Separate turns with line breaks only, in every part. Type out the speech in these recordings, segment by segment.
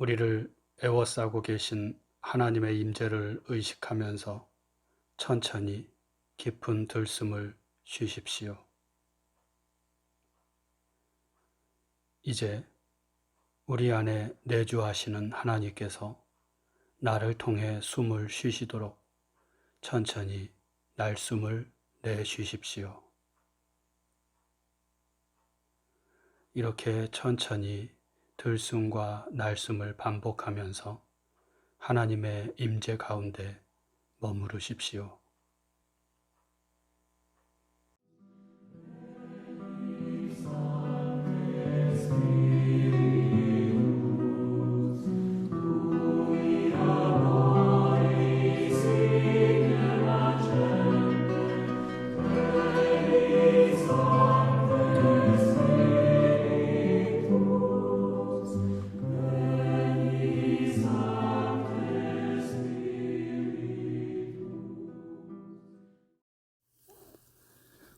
우리를 애워싸고 계신 하나님의 임재를 의식하면서 천천히 깊은 들숨을 쉬십시오. 이제 우리 안에 내주하시는 하나님께서 나를 통해 숨을 쉬시도록 천천히 날숨을 내쉬십시오. 이렇게 천천히 들숨과 날숨을 반복하면서 하나님의 임재 가운데 머무르십시오.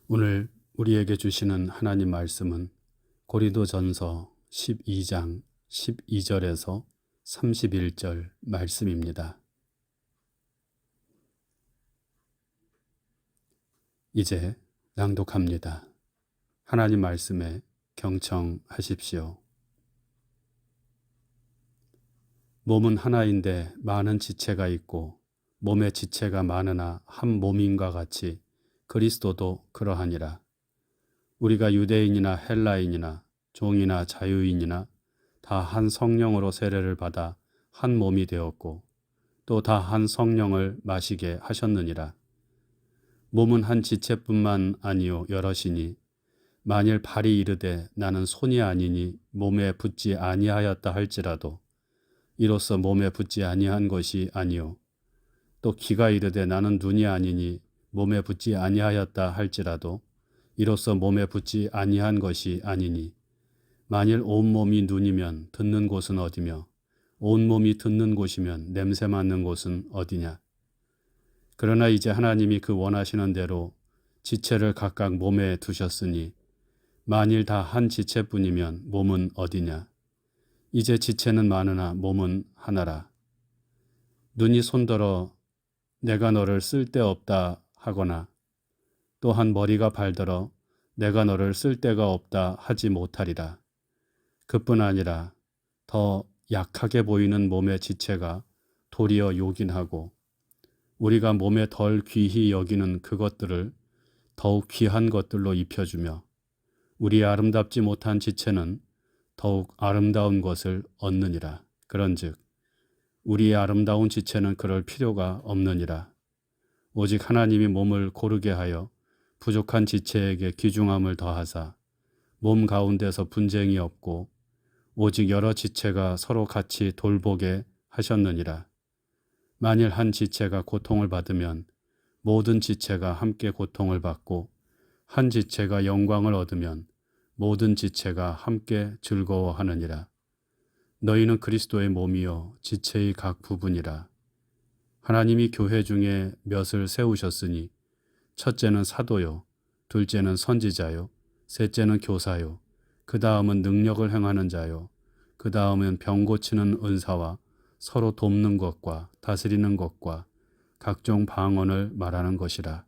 오늘 우리에게 주시는 하나님 말씀은 고린도전서 12장 12절에서 31절 말씀입니다. 이제 낭독합니다. 하나님 말씀에 경청하십시오. 몸은 하나인데 많은 지체가 있고 몸의 지체가 많으나 한 몸인과 같이 그리스도도 그러하니라. 우리가 유대인이나 헬라인이나 종이나 자유인이나 다 한 성령으로 세례를 받아 한 몸이 되었고 또 다 한 성령을 마시게 하셨느니라. 몸은 한 지체뿐만 아니요 여럿이니 만일 발이 이르되 나는 손이 아니니 몸에 붙지 아니하였다 할지라도 이로써 몸에 붙지 아니한 것이 아니요 또 귀가 이르되 나는 눈이 아니니 몸에 붙지 아니하였다 할지라도 이로써 몸에 붙지 아니한 것이 아니니 만일 온몸이 눈이면 듣는 곳은 어디며 온몸이 듣는 곳이면 냄새 맡는 곳은 어디냐. 그러나 이제 하나님이 그 원하시는 대로 지체를 각각 몸에 두셨으니 만일 다 한 지체뿐이면 몸은 어디냐. 이제 지체는 많으나 몸은 하나라. 눈이 손들어 내가 너를 쓸데없다 하거나 또한 머리가 발들어 내가 너를 쓸데가 없다 하지 못하리라. 그뿐 아니라 더 약하게 보이는 몸의 지체가 도리어 요긴하고 우리가 몸에 덜 귀히 여기는 그것들을 더욱 귀한 것들로 입혀주며 우리 아름답지 못한 지체는 더욱 아름다운 것을 얻느니라. 그런즉 우리의 아름다운 지체는 그럴 필요가 없느니라. 오직 하나님이 몸을 고르게 하여 부족한 지체에게 귀중함을 더하사 몸 가운데서 분쟁이 없고 오직 여러 지체가 서로 같이 돌보게 하셨느니라. 만일 한 지체가 고통을 받으면 모든 지체가 함께 고통을 받고 한 지체가 영광을 얻으면 모든 지체가 함께 즐거워하느니라. 너희는 그리스도의 몸이요 지체의 각 부분이라. 하나님이 교회 중에 몇을 세우셨으니 첫째는 사도요, 둘째는 선지자요, 셋째는 교사요, 그 다음은 능력을 행하는 자요, 그 다음은 병 고치는 은사와 서로 돕는 것과 다스리는 것과 각종 방언을 말하는 것이라.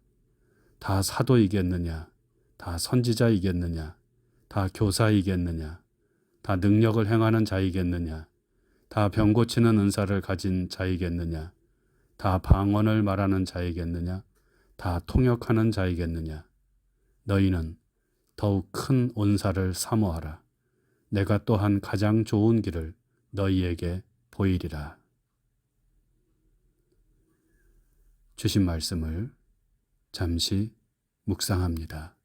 다 사도이겠느냐, 다 선지자이겠느냐, 다 교사이겠느냐, 다 능력을 행하는 자이겠느냐, 다 병 고치는 은사를 가진 자이겠느냐, 다 방언을 말하는 자이겠느냐, 다 통역하는 자이겠느냐. 너희는 더욱 큰 온사를 사모하라. 내가 또한 가장 좋은 길을 너희에게 보이리라. 주신 말씀을 잠시 묵상합니다.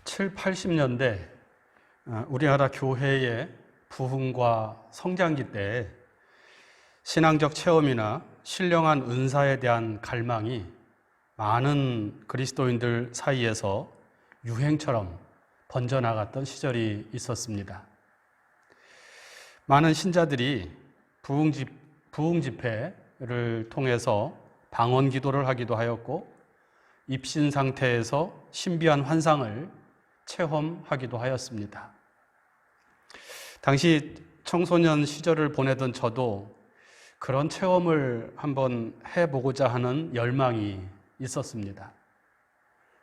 (7, 80년대) 우리나라 교회의 부흥과 성장기 때 신앙적 체험이나 신령한 은사에 대한 갈망이 많은 그리스도인들 사이에서 유행처럼 번져나갔던 시절이 있었습니다. 많은 신자들이 부흥 집회를 통해서 방언 기도를 하기도 하였고 입신 상태에서 신비한 환상을 체험하기도 하였습니다. 당시 청소년 시절을 보내던 저도 그런 체험을 한번 해보고자 하는 열망이 있었습니다.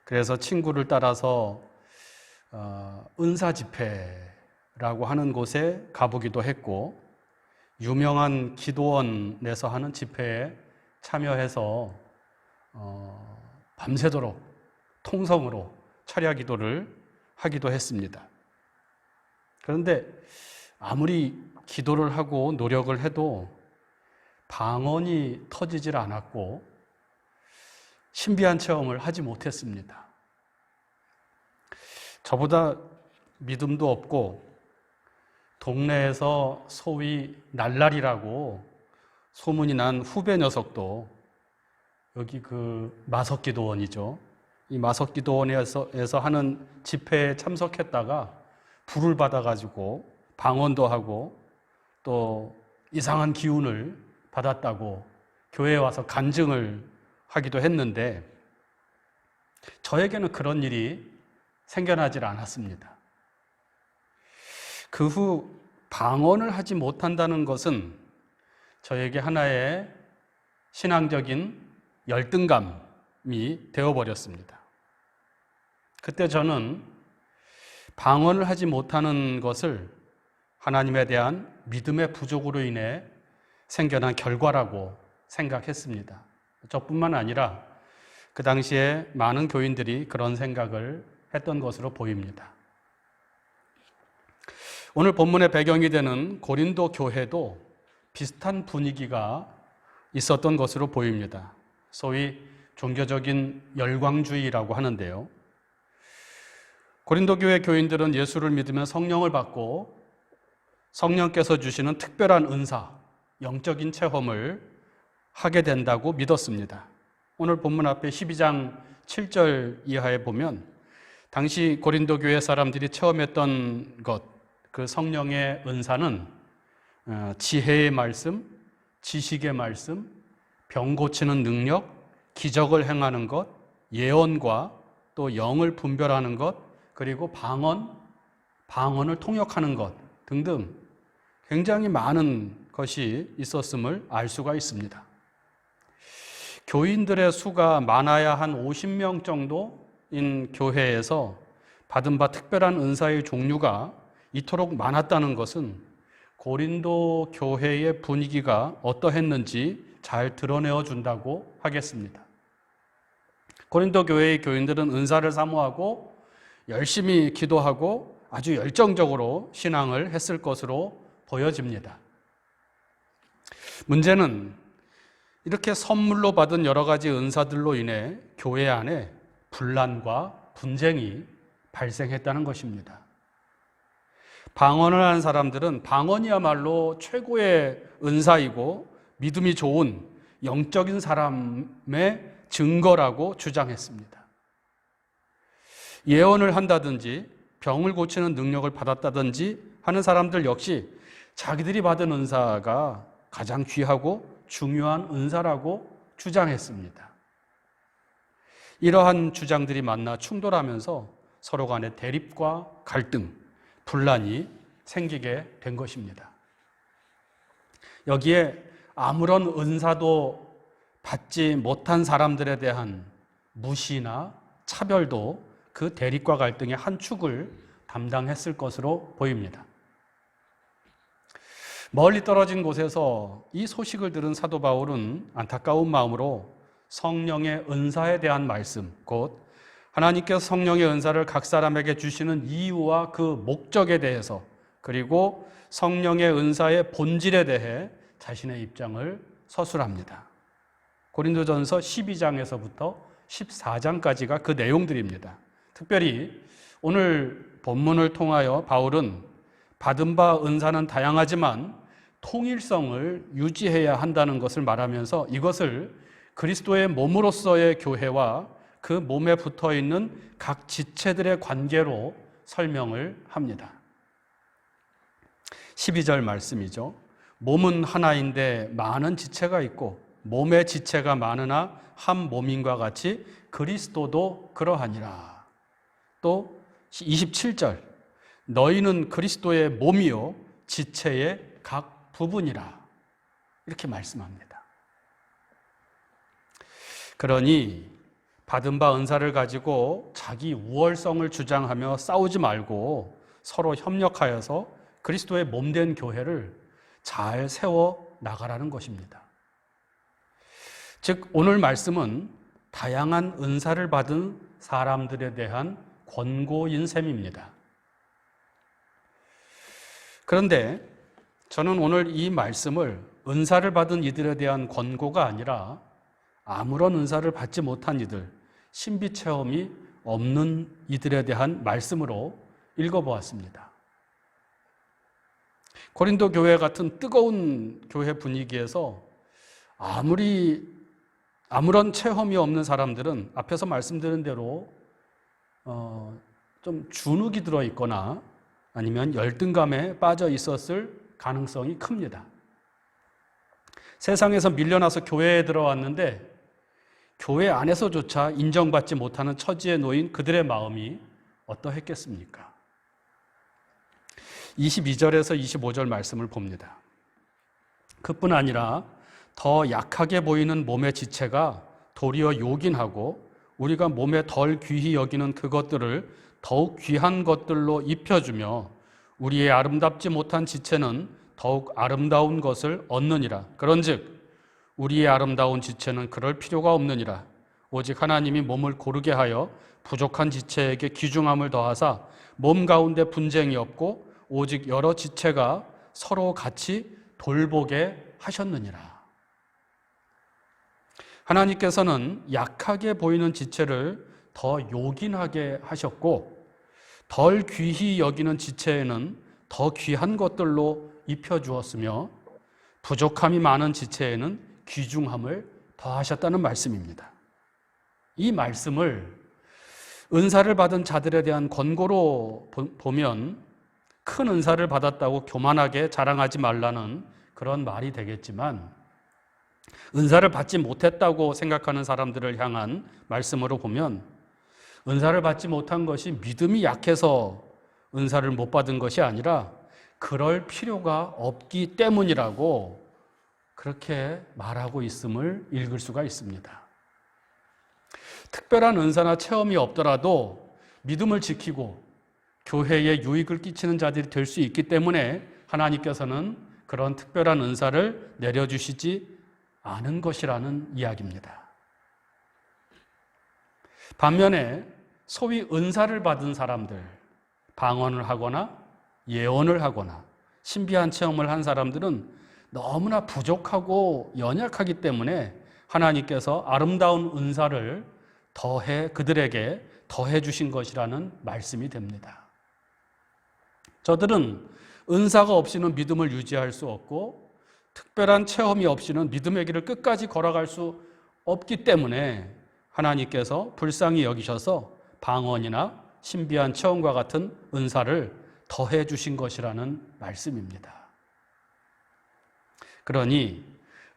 그래서 친구를 따라서 은사 집회라고 하는 곳에 가보기도 했고 유명한 기도원에서 하는 집회에 참여해서 밤새도록 통성으로 철야 기도를 하기도 했습니다. 그런데 아무리 기도를 하고 노력을 해도 방언이 터지질 않았고 신비한 체험을 하지 못했습니다. 저보다 믿음도 없고 동네에서 소위 날라리라고 소문이 난 후배 녀석도 여기 그 마석기도원이죠. 이 마석기도원에서 하는 집회에 참석했다가 불을 받아가지고 방언도 하고 또 이상한 기운을 받았다고 교회에 와서 간증을 하기도 했는데 저에게는 그런 일이 생겨나질 않았습니다. 그 후 방언을 하지 못한다는 것은 저에게 하나의 신앙적인 열등감이 되어버렸습니다. 그때 저는 방언을 하지 못하는 것을 하나님에 대한 믿음의 부족으로 인해 생겨난 결과라고 생각했습니다. 저뿐만 아니라 그 당시에 많은 교인들이 그런 생각을 했던 것으로 보입니다. 오늘 본문의 배경이 되는 고린도 교회도 비슷한 분위기가 있었던 것으로 보입니다. 소위 종교적인 열광주의라고 하는데요. 고린도 교회 교인들은 예수를 믿으면 성령을 받고 성령께서 주시는 특별한 은사, 영적인 체험을 하게 된다고 믿었습니다. 오늘 본문 앞에 12장 7절 이하에 보면 당시 고린도 교회 사람들이 체험했던 것, 그 성령의 은사는 지혜의 말씀, 지식의 말씀, 병 고치는 능력, 기적을 행하는 것, 예언과 또 영을 분별하는 것, 그리고 방언을 통역하는 것 등등 굉장히 많은 것이 있었음을 알 수가 있습니다. 교인들의 수가 많아야 한 50명 정도인 교회에서 받은 바 특별한 은사의 종류가 이토록 많았다는 것은 고린도 교회의 분위기가 어떠했는지 잘 드러내어 준다고 하겠습니다. 고린도 교회의 교인들은 은사를 사모하고 열심히 기도하고 아주 열정적으로 신앙을 했을 것으로 보여집니다. 문제는 이렇게 선물로 받은 여러 가지 은사들로 인해 교회 안에 분란과 분쟁이 발생했다는 것입니다. 방언을 하는 사람들은 방언이야말로 최고의 은사이고 믿음이 좋은 영적인 사람의 증거라고 주장했습니다. 예언을 한다든지 병을 고치는 능력을 받았다든지 하는 사람들 역시 자기들이 받은 은사가 가장 귀하고 중요한 은사라고 주장했습니다. 이러한 주장들이 만나 충돌하면서 서로 간의 대립과 갈등, 분란이 생기게 된 것입니다. 여기에 아무런 은사도 받지 못한 사람들에 대한 무시나 차별도 그 대립과 갈등의 한 축을 담당했을 것으로 보입니다. 멀리 떨어진 곳에서 이 소식을 들은 사도 바울은 안타까운 마음으로 성령의 은사에 대한 말씀, 곧 하나님께서 성령의 은사를 각 사람에게 주시는 이유와 그 목적에 대해서, 그리고 성령의 은사의 본질에 대해 자신의 입장을 서술합니다. 고린도전서 12장에서부터 14장까지가 그 내용들입니다. 특별히 오늘 본문을 통하여 바울은 받은 바 은사는 다양하지만 통일성을 유지해야 한다는 것을 말하면서 이것을 그리스도의 몸으로서의 교회와 그 몸에 붙어 있는 각 지체들의 관계로 설명을 합니다. 12절 말씀이죠. 몸은 하나인데 많은 지체가 있고 몸의 지체가 많으나 한 몸인과 같이 그리스도도 그러하니라. 또 27절 너희는 그리스도의 몸이요 지체의 각 부분이라. 이렇게 말씀합니다. 그러니 받은 바 은사를 가지고 자기 우월성을 주장하며 싸우지 말고 서로 협력하여서 그리스도의 몸된 교회를 잘 세워 나가라는 것입니다. 즉 오늘 말씀은 다양한 은사를 받은 사람들에 대한 권고인 셈입니다. 그런데 저는 오늘 이 말씀을 은사를 받은 이들에 대한 권고가 아니라 아무런 은사를 받지 못한 이들, 신비 체험이 없는 이들에 대한 말씀으로 읽어보았습니다. 고린도 교회 같은 뜨거운 교회 분위기에서 아무런 체험이 없는 사람들은 앞에서 말씀드린 대로 좀 주눅이 들어있거나 아니면 열등감에 빠져 있었을 가능성이 큽니다. 세상에서 밀려나서 교회에 들어왔는데 교회 안에서조차 인정받지 못하는 처지에 놓인 그들의 마음이 어떠했겠습니까? 22절에서 25절 말씀을 봅니다. 그뿐 아니라 더 약하게 보이는 몸의 지체가 도리어 요긴하고 우리가 몸에 덜 귀히 여기는 그것들을 더욱 귀한 것들로 입혀주며 우리의 아름답지 못한 지체는 더욱 아름다운 것을 얻느니라. 그런즉 우리의 아름다운 지체는 그럴 필요가 없느니라. 오직 하나님이 몸을 고르게 하여 부족한 지체에게 귀중함을 더하사 몸 가운데 분쟁이 없고 오직 여러 지체가 서로 같이 돌보게 하셨느니라. 하나님께서는 약하게 보이는 지체를 더 요긴하게 하셨고 덜 귀히 여기는 지체에는 더 귀한 것들로 입혀주었으며 부족함이 많은 지체에는 귀중함을 더하셨다는 말씀입니다. 이 말씀을 은사를 받은 자들에 대한 권고로 보면 큰 은사를 받았다고 교만하게 자랑하지 말라는 그런 말이 되겠지만 은사를 받지 못했다고 생각하는 사람들을 향한 말씀으로 보면 은사를 받지 못한 것이 믿음이 약해서 은사를 못 받은 것이 아니라 그럴 필요가 없기 때문이라고 그렇게 말하고 있음을 읽을 수가 있습니다. 특별한 은사나 체험이 없더라도 믿음을 지키고 교회에 유익을 끼치는 자들이 될 수 있기 때문에 하나님께서는 그런 특별한 은사를 내려주시지 않은 것이라는 이야기입니다. 반면에 소위 은사를 받은 사람들, 방언을 하거나 예언을 하거나 신비한 체험을 한 사람들은 너무나 부족하고 연약하기 때문에 하나님께서 아름다운 은사를 그들에게 더해 주신 것이라는 말씀이 됩니다. 저들은 은사가 없이는 믿음을 유지할 수 없고 특별한 체험이 없이는 믿음의 길을 끝까지 걸어갈 수 없기 때문에 하나님께서 불쌍히 여기셔서 방언이나 신비한 체험과 같은 은사를 더해 주신 것이라는 말씀입니다. 그러니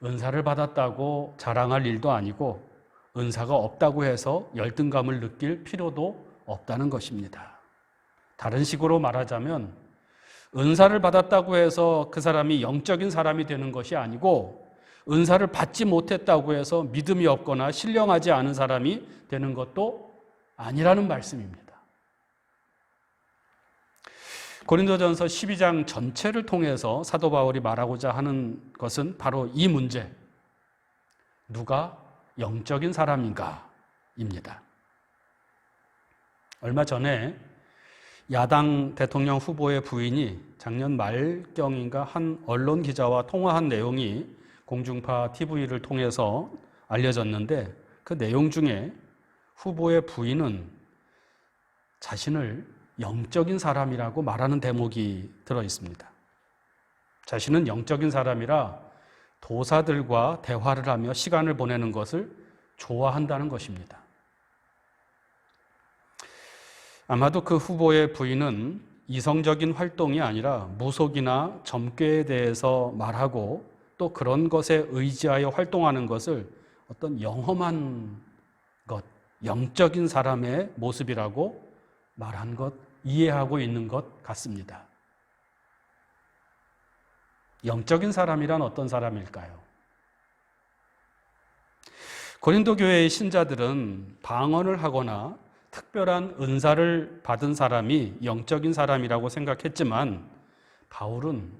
은사를 받았다고 자랑할 일도 아니고 은사가 없다고 해서 열등감을 느낄 필요도 없다는 것입니다. 다른 식으로 말하자면 은사를 받았다고 해서 그 사람이 영적인 사람이 되는 것이 아니고 은사를 받지 못했다고 해서 믿음이 없거나 신령하지 않은 사람이 되는 것도 아니라는 말씀입니다. 고린도전서 12장 전체를 통해서 사도 바울이 말하고자 하는 것은 바로 이 문제, 누가 영적인 사람인가 입니다. 얼마 전에 야당 대통령 후보의 부인이 작년 말경인가 한 언론 기자와 통화한 내용이 공중파 TV를 통해서 알려졌는데 그 내용 중에 후보의 부인은 자신을 영적인 사람이라고 말하는 대목이 들어 있습니다. 자신은 영적인 사람이라 도사들과 대화를 하며 시간을 보내는 것을 좋아한다는 것입니다. 아마도 그 후보의 부인은 이성적인 활동이 아니라 무속이나 점괘에 대해서 말하고 또 그런 것에 의지하여 활동하는 것을 어떤 영험한 것, 영적인 사람의 모습이라고 말한 것, 이해하고 있는 것 같습니다. 영적인 사람이란 어떤 사람일까요? 고린도 교회의 신자들은 방언을 하거나 특별한 은사를 받은 사람이 영적인 사람이라고 생각했지만 바울은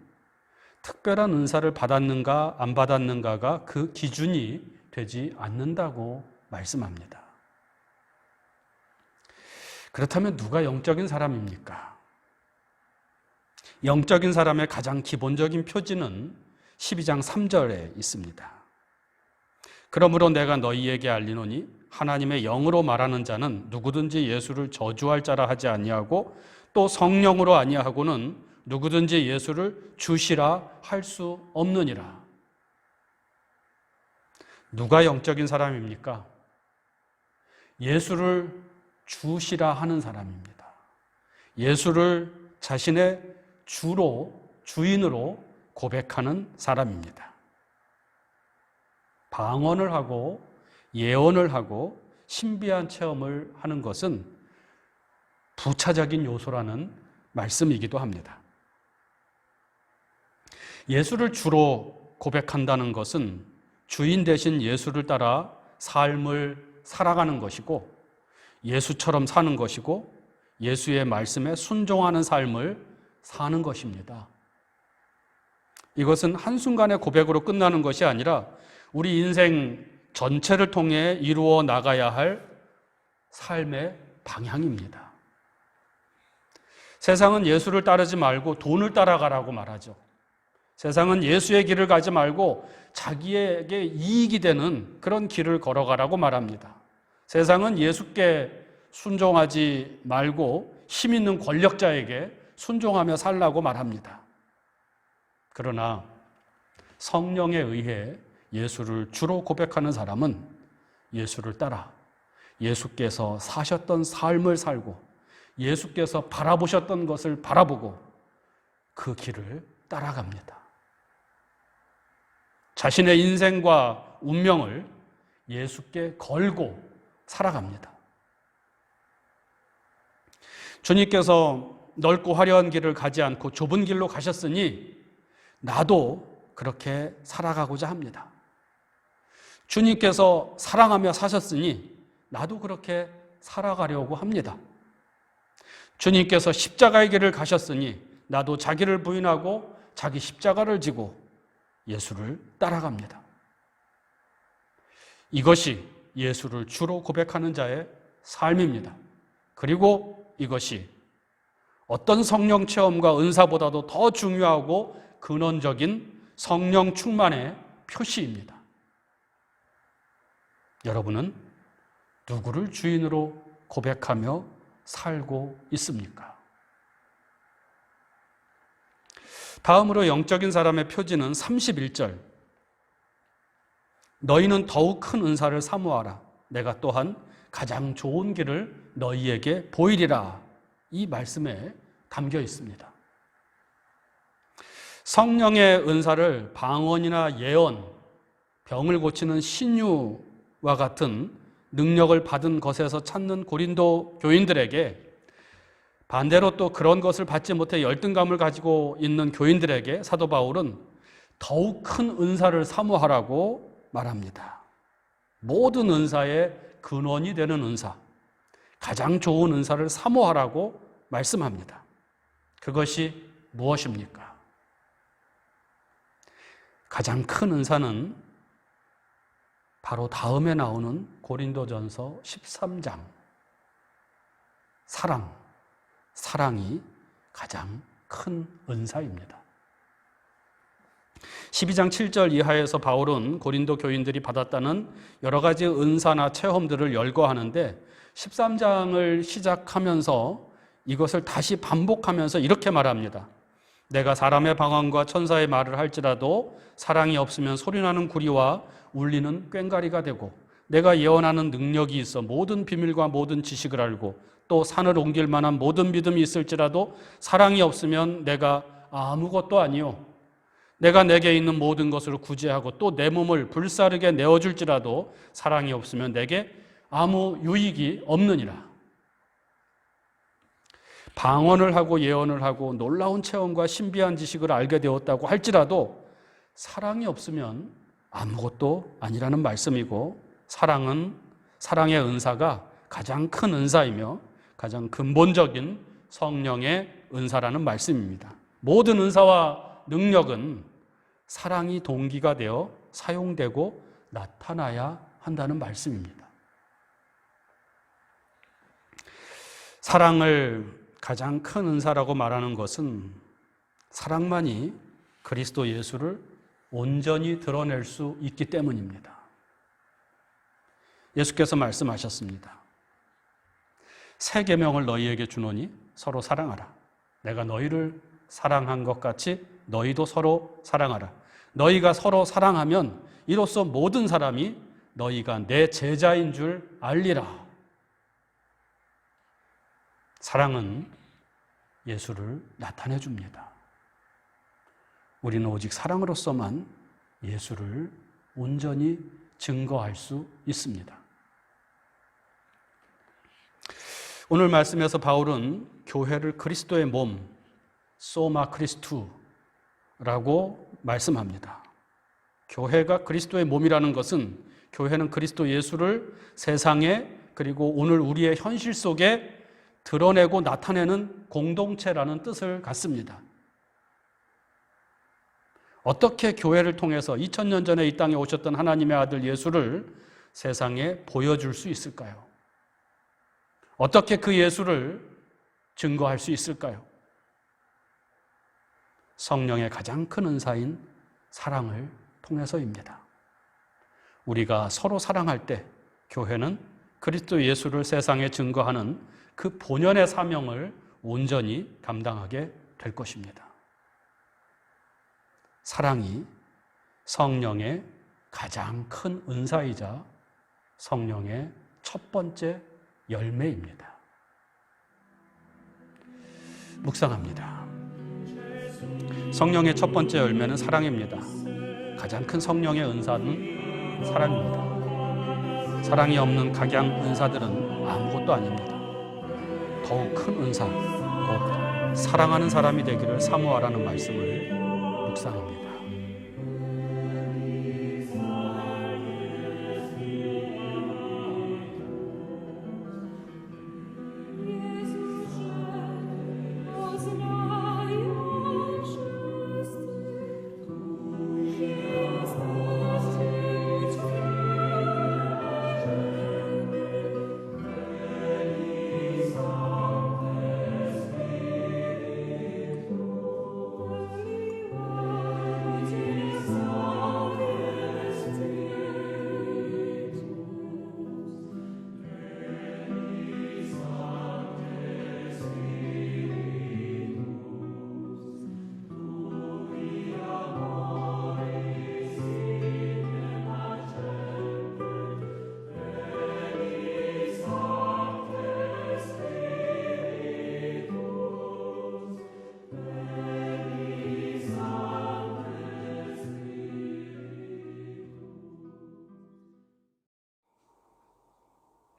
특별한 은사를 받았는가 안 받았는가가 그 기준이 되지 않는다고 말씀합니다. 그렇다면 누가 영적인 사람입니까? 영적인 사람의 가장 기본적인 표지는 12장 3절에 있습니다. 그러므로 내가 너희에게 알리노니 하나님의 영으로 말하는 자는 누구든지 예수를 저주할 자라 하지 아니하고 또 성령으로 아니하고는 누구든지 예수를 주시라 할 수 없느니라. 누가 영적인 사람입니까? 예수를 주시라 하는 사람입니다. 예수를 자신의 주로, 주인으로 고백하는 사람입니다. 방언을 하고 예언을 하고 신비한 체험을 하는 것은 부차적인 요소라는 말씀이기도 합니다. 예수를 주로 고백한다는 것은 주인 대신 예수를 따라 삶을 살아가는 것이고 예수처럼 사는 것이고 예수의 말씀에 순종하는 삶을 사는 것입니다. 이것은 한순간의 고백으로 끝나는 것이 아니라 우리 인생 전체를 통해 이루어 나가야 할 삶의 방향입니다. 세상은 예수를 따르지 말고 돈을 따라가라고 말하죠. 세상은 예수의 길을 가지 말고 자기에게 이익이 되는 그런 길을 걸어가라고 말합니다. 세상은 예수께 순종하지 말고 힘 있는 권력자에게 순종하며 살라고 말합니다. 그러나 성령에 의해 예수를 주로 고백하는 사람은 예수를 따라 예수께서 사셨던 삶을 살고 예수께서 바라보셨던 것을 바라보고 그 길을 따라갑니다. 자신의 인생과 운명을 예수께 걸고 살아갑니다. 주님께서 넓고 화려한 길을 가지 않고 좁은 길로 가셨으니 나도 그렇게 살아가고자 합니다. 주님께서 사랑하며 사셨으니 나도 그렇게 살아가려고 합니다. 주님께서 십자가의 길을 가셨으니 나도 자기를 부인하고 자기 십자가를 지고 예수를 따라갑니다. 이것이 예수를 주로 고백하는 자의 삶입니다. 그리고 이것이 어떤 성령 체험과 은사보다도 더 중요하고 근원적인 성령 충만의 표시입니다. 여러분은 누구를 주인으로 고백하며 살고 있습니까? 다음으로 영적인 사람의 표지는 31절. 너희는 더욱 큰 은사를 사모하라. 내가 또한 가장 좋은 길을 너희에게 보이리라. 이 말씀에 담겨 있습니다. 성령의 은사를 방언이나 예언, 병을 고치는 신유와 같은 능력을 받은 것에서 찾는 고린도 교인들에게, 반대로 또 그런 것을 받지 못해 열등감을 가지고 있는 교인들에게 사도 바울은 더욱 큰 은사를 사모하라고 말합니다. 모든 은사의 근원이 되는 은사, 가장 좋은 은사를 사모하라고 말씀합니다. 그것이 무엇입니까? 가장 큰 은사는 바로 다음에 나오는 고린도전서 13장, 사랑이 가장 큰 은사입니다. 12장 7절 이하에서 바울은 고린도 교인들이 받았다는 여러 가지 은사나 체험들을 열거하는데 13장을 시작하면서 이것을 다시 반복하면서 이렇게 말합니다. 내가 사람의 방언과 천사의 말을 할지라도 사랑이 없으면 소리나는 구리와 울리는 꽹과리가 되고, 내가 예언하는 능력이 있어 모든 비밀과 모든 지식을 알고 또 산을 옮길 만한 모든 믿음이 있을지라도 사랑이 없으면 내가 아무것도 아니요, 내가 내게 있는 모든 것을 구제하고 또 내 몸을 불사르게 내어줄지라도 사랑이 없으면 내게 아무 유익이 없느니라. 방언을 하고 예언을 하고 놀라운 체험과 신비한 지식을 알게 되었다고 할지라도 사랑이 없으면 아무것도 아니라는 말씀이고, 사랑의 은사가 가장 큰 은사이며 가장 근본적인 성령의 은사라는 말씀입니다. 모든 은사와 능력은 사랑이 동기가 되어 사용되고 나타나야 한다는 말씀입니다. 사랑을 가장 큰 은사라고 말하는 것은 사랑만이 그리스도 예수를 온전히 드러낼 수 있기 때문입니다. 예수께서 말씀하셨습니다. 새 계명을 너희에게 주노니 서로 사랑하라. 내가 너희를 사랑한 것 같이 너희도 서로 사랑하라. 너희가 서로 사랑하면 이로써 모든 사람이 너희가 내 제자인 줄 알리라. 사랑은 예수를 나타내 줍니다. 우리는 오직 사랑으로서만 예수를 온전히 증거할 수 있습니다. 오늘 말씀에서 바울은 교회를 그리스도의 몸, 소마 크리스투라고 말씀합니다. 교회가 그리스도의 몸이라는 것은 교회는 그리스도 예수를 세상에 그리고 오늘 우리의 현실 속에 드러내고 나타내는 공동체라는 뜻을 갖습니다. 어떻게 교회를 통해서 2000년 전에 이 땅에 오셨던 하나님의 아들 예수를 세상에 보여줄 수 있을까요? 어떻게 그 예수를 증거할 수 있을까요? 성령의 가장 큰 은사인 사랑을 통해서입니다. 우리가 서로 사랑할 때 교회는 그리스도 예수를 세상에 증거하는 그 본연의 사명을 온전히 감당하게 될 것입니다. 사랑이 성령의 가장 큰 은사이자 성령의 첫 번째 열매입니다. 묵상합니다. 성령의 첫 번째 열매는 사랑입니다. 가장 큰 성령의 은사는 사랑입니다. 사랑이 없는 각양 은사들은 아무것도 아닙니다. 더욱 큰 은사, 곧 사랑하는 사람이 되기를 사모하라는 말씀을 묵상합니다.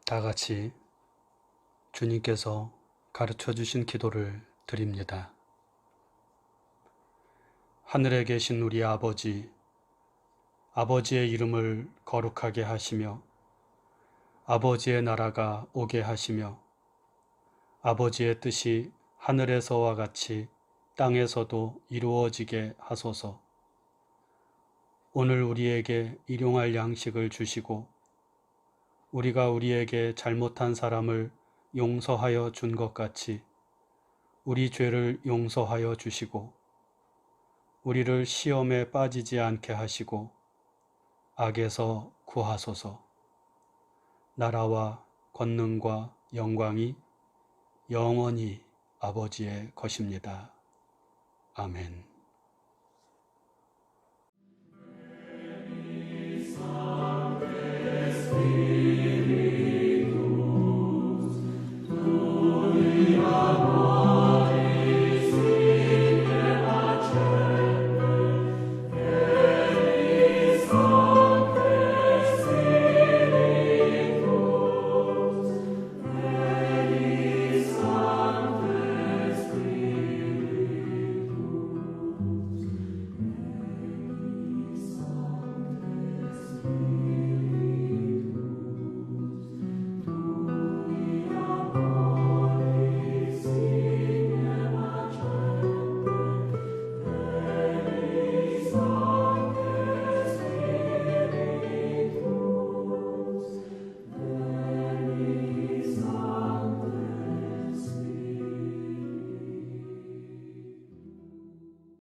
다 같이 주님께서 가르쳐 주신 기도를 드립니다. 하늘에 계신 우리 아버지, 아버지의 이름을 거룩하게 하시며 아버지의 나라가 오게 하시며 아버지의 뜻이 하늘에서와 같이 땅에서도 이루어지게 하소서. 오늘 우리에게 일용할 양식을 주시고 우리가 우리에게 잘못한 사람을 용서하여 준 것 같이 우리 죄를 용서하여 주시고 우리를 시험에 빠지지 않게 하시고 악에서 구하소서. 나라와 권능과 영광이 영원히 아버지의 것입니다. 아멘.